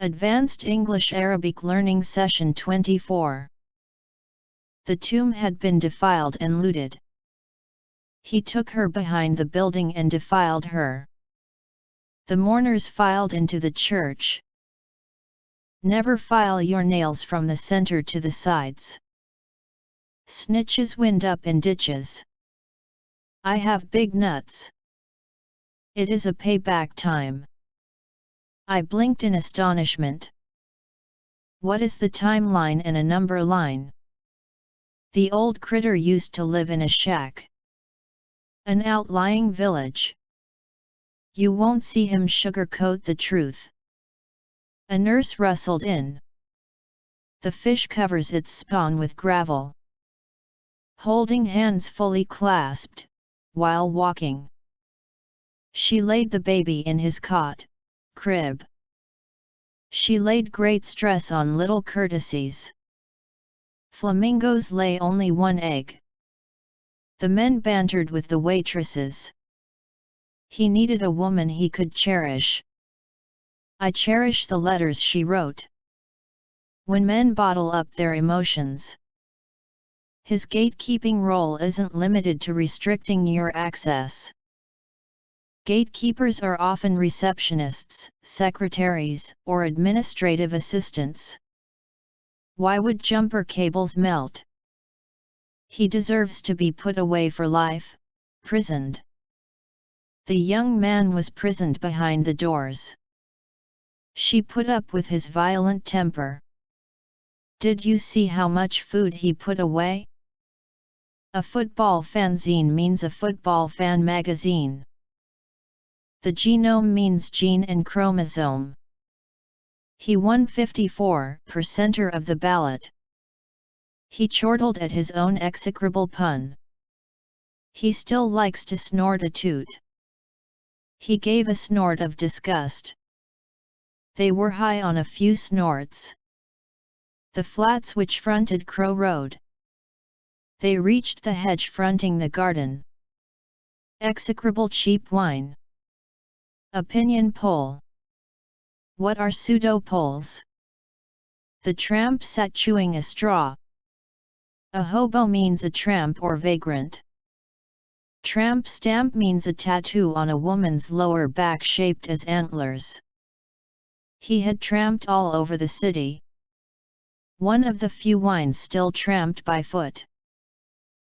Advanced English Arabic Learning Session 24. The tomb had been defiled and looted. He took her behind the building and defiled her. The mourners filed into the church. Never file your nails from the center to the sides. Snitches wind up in ditches. I have big nuts. It is a payback time. I blinked in astonishment. What is the timeline and a number line? The old critter used to live in a shack. An outlying village. You won't see him sugarcoat the truth. A nurse rustled in. The fish covers its spawn with gravel. Holding hands fully clasped, while walking. She laid the baby in his cot, crib. She laid great stress on little courtesies. Flamingos lay only one egg. The men bantered with the waitresses. He needed a woman he could cherish. I cherish the letters she wrote. When men bottle up their emotions. His gatekeeping role isn't limited to restricting your access. Gatekeepers are often receptionists, secretaries, or administrative assistants. Why would jumper cables melt? He deserves to be put away for life, prisoned. The young man was prisoned behind the doors. She put up with his violent temper. Did you see how much food he put away? A football fanzine means a football fan magazine. The genome means gene and chromosome. He won 54% of the ballot. He chortled at his own execrable pun. He still likes to snort a toot. He gave a snort of disgust. They were high on a few snorts. The flats which fronted Crow Road. They reached the hedge fronting the garden. Execrable cheap wine. Opinion poll. What are pseudo-polls? The tramp sat chewing a straw. A hobo means a tramp or vagrant. Tramp stamp means a tattoo on a woman's lower back shaped as antlers. He had tramped all over the city. One of the few wines still tramped by foot.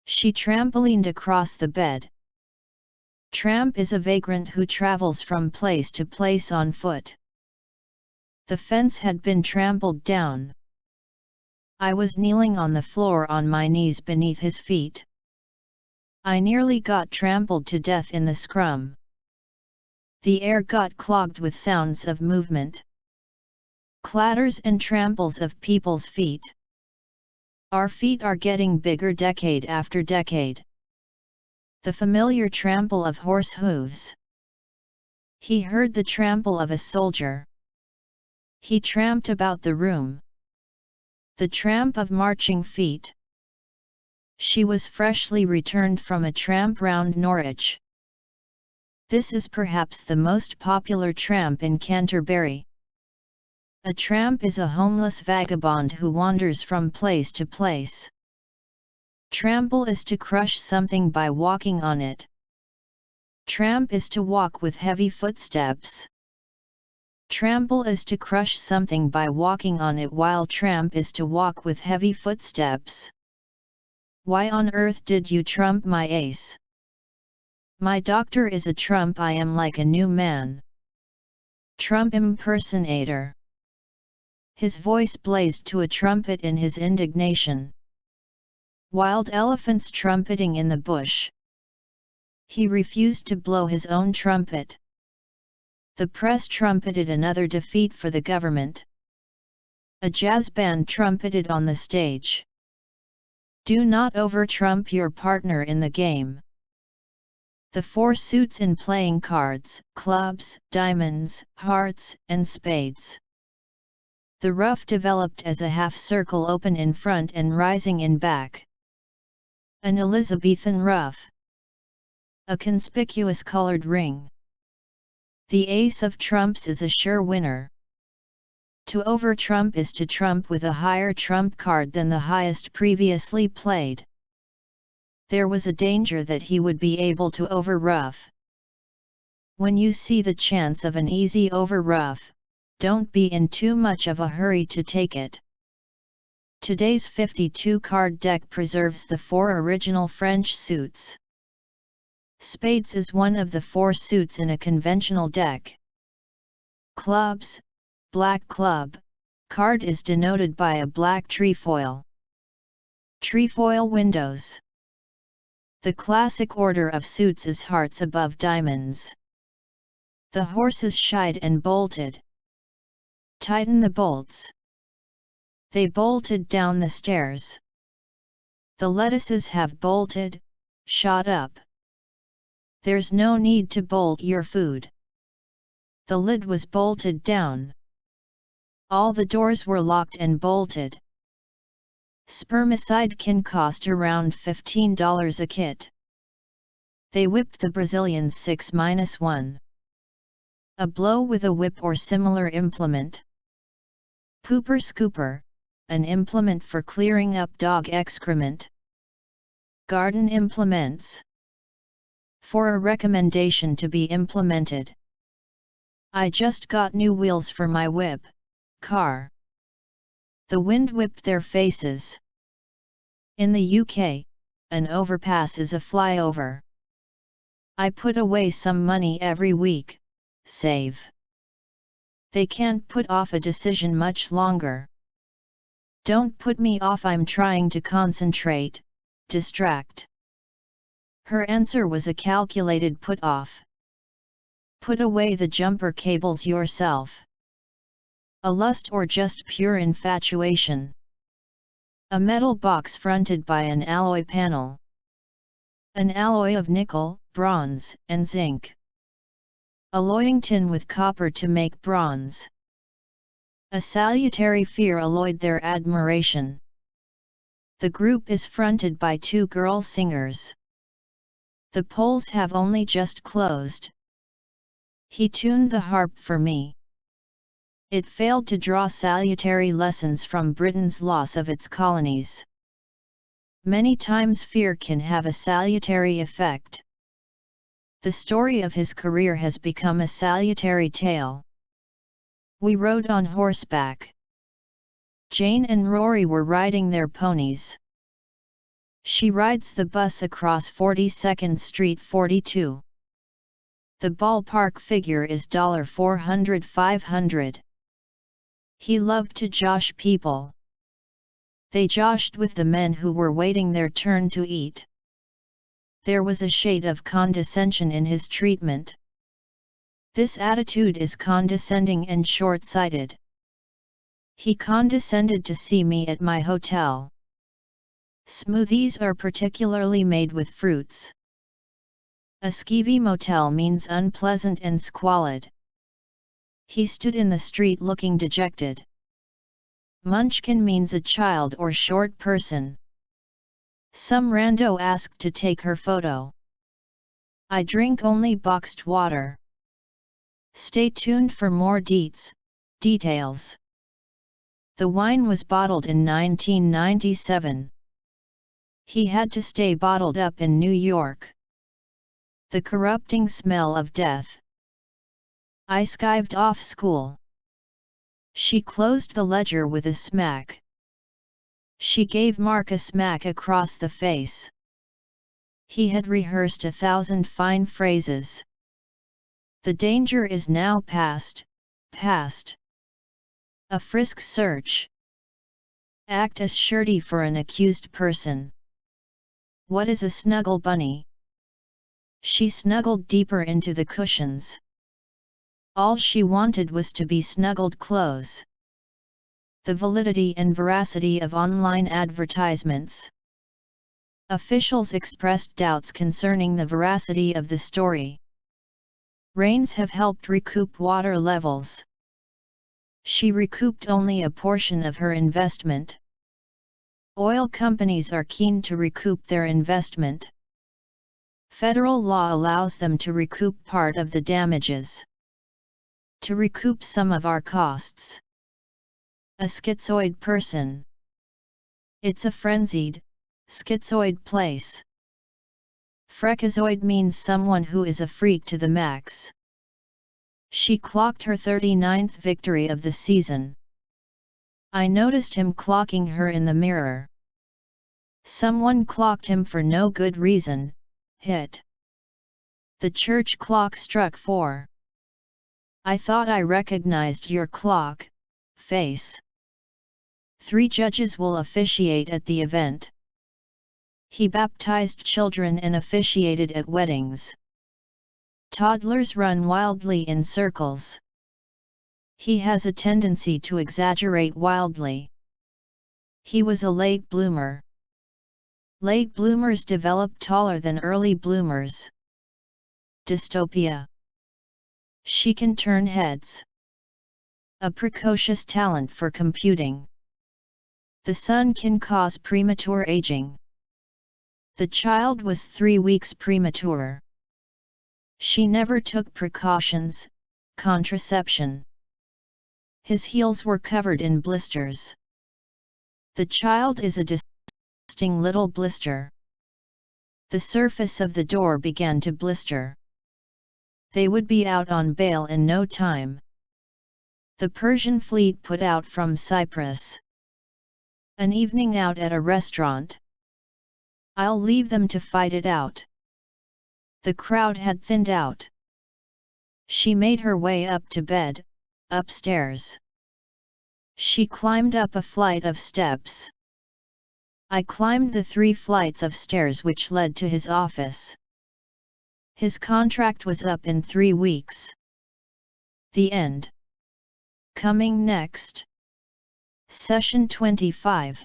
She trampolined across the bed. Tramp is a vagrant who travels from place to place on foot. The fence had been trampled down. I was kneeling on the floor on my knees beneath his feet. I nearly got trampled to death in the scrum. The air got clogged with sounds of movement. Clatters and tramples of people's feet. Our feet are getting bigger decade after decade. The familiar trample of horse hooves. He heard the trample of a soldier. He tramped about the room. The tramp of marching feet. She was freshly returned from a tramp round Norwich. This is perhaps the most popular tramp in Canterbury. A tramp is a homeless vagabond who wanders from place to place. Trample is to crush something by walking on it. Tramp is to walk with heavy footsteps. Trample is to crush something by walking on it, while tramp is to walk with heavy footsteps. Why on earth did you trump my ace? My doctor is a trump. I am like a new man. Trump impersonator. His voice blazed to a trumpet in his indignation. Wild elephants trumpeting in the bush. He refused to blow his own trumpet. The press trumpeted another defeat for the government. A jazz band trumpeted on the stage. Do not over-trump your partner in the game. The four suits in playing cards, clubs, diamonds, hearts, and spades. The ruff developed as a half-circle open in front and rising in back. An Elizabethan ruff. A conspicuous colored ring. The ace of trumps is a sure winner. To over-trump is to trump with a higher trump card than the highest previously played. There was a danger that he would be able to over-ruff. When you see the chance of an easy over-ruff, don't be in too much of a hurry to take it. Today's 52-card deck preserves the 4 original French suits. Spades is one of the 4 suits in a conventional deck. Clubs, black club, card is denoted by a black trefoil. Trefoil windows. The classic order of suits is hearts above diamonds. The horses shied and bolted. Tighten the bolts. They bolted down the stairs. The lettuces have bolted, shot up. There's no need to bolt your food. The lid was bolted down. All the doors were locked and bolted. Spermicide can cost around $15 a kit. They whipped the Brazilians 6-1. A blow with a whip or similar implement. Pooper scooper, an implement for clearing up dog excrement. Garden implements. For a recommendation to be implemented. I just got new wheels for my whip, car. The wind whipped their faces. In the UK, an overpass is a flyover. I put away some money every week, save. They can't put off a decision much longer. Don't put me off, I'm trying to concentrate, distract. Her answer was a calculated put off. Put away the jumper cables yourself. A lust or just pure infatuation. A metal box fronted by an alloy panel. An alloy of nickel, bronze, and zinc. Alloying tin with copper to make bronze. A salutary fear alloyed their admiration. The group is fronted by 2 girl singers. The polls have only just closed. He tuned the harp for me. It failed to draw salutary lessons from Britain's loss of its colonies. Many times fear can have a salutary effect. The story of his career has become a salutary tale. We rode on horseback. Jane and Rory were riding their ponies. She rides the bus across 42nd Street 42. The ballpark figure is $400-500. He loved to josh people. They joshed with the men who were waiting their turn to eat. There was a shade of condescension in his treatment. This attitude is condescending and short-sighted. He condescended to see me at my hotel. Smoothies are particularly made with fruits. A skeevy motel means unpleasant and squalid. He stood in the street looking dejected. Munchkin means a child or short person. Some rando asked to take her photo. I drink only boxed water. Stay tuned for more details. The wine was bottled in 1997. He had to stay bottled up in New York. The corrupting smell of death. I skived off school. She closed the ledger with a smack. She gave Mark a smack across the face. He had rehearsed 1,000 fine phrases. The danger is now past. A frisk search. Act as surety for an accused person. What is a snuggle bunny? She snuggled deeper into the cushions. All she wanted was to be snuggled close. The validity and veracity of online advertisements. Officials expressed doubts concerning the veracity of the story. Rains have helped recoup water levels. She recouped only a portion of her investment. Oil companies are keen to recoup their investment. Federal law allows them to recoup part of the damages. To recoup some of our costs. a schizoid person. It's a frenzied, schizoid place. Freakazoid means someone who is a freak to the max. She clocked her 39th victory of the season. I noticed him clocking her in the mirror. Someone clocked him for no good reason. Hit. The church clock struck 4. I thought I recognized your clock, face. 3 judges will officiate at the event. He baptized children and officiated at weddings. Toddlers run wildly in circles. He has a tendency to exaggerate wildly. He was a late bloomer. Late bloomers develop taller than early bloomers. Dystopia. She can turn heads. A precocious talent for computing. The sun can cause premature aging. The child was 3 weeks premature. She never took precautions, contraception. His heels were covered in blisters. The child is a disgusting little blister. The surface of the door began to blister. They would be out on bail in no time. The Persian fleet put out from Cyprus. An evening out at a restaurant. I'll leave them to fight it out. The crowd had thinned out. She made her way up to bed, upstairs. She climbed up a flight of steps. I climbed the 3 flights of stairs which led to his office. His contract was up in 3 weeks. The end. Coming next. Session 25.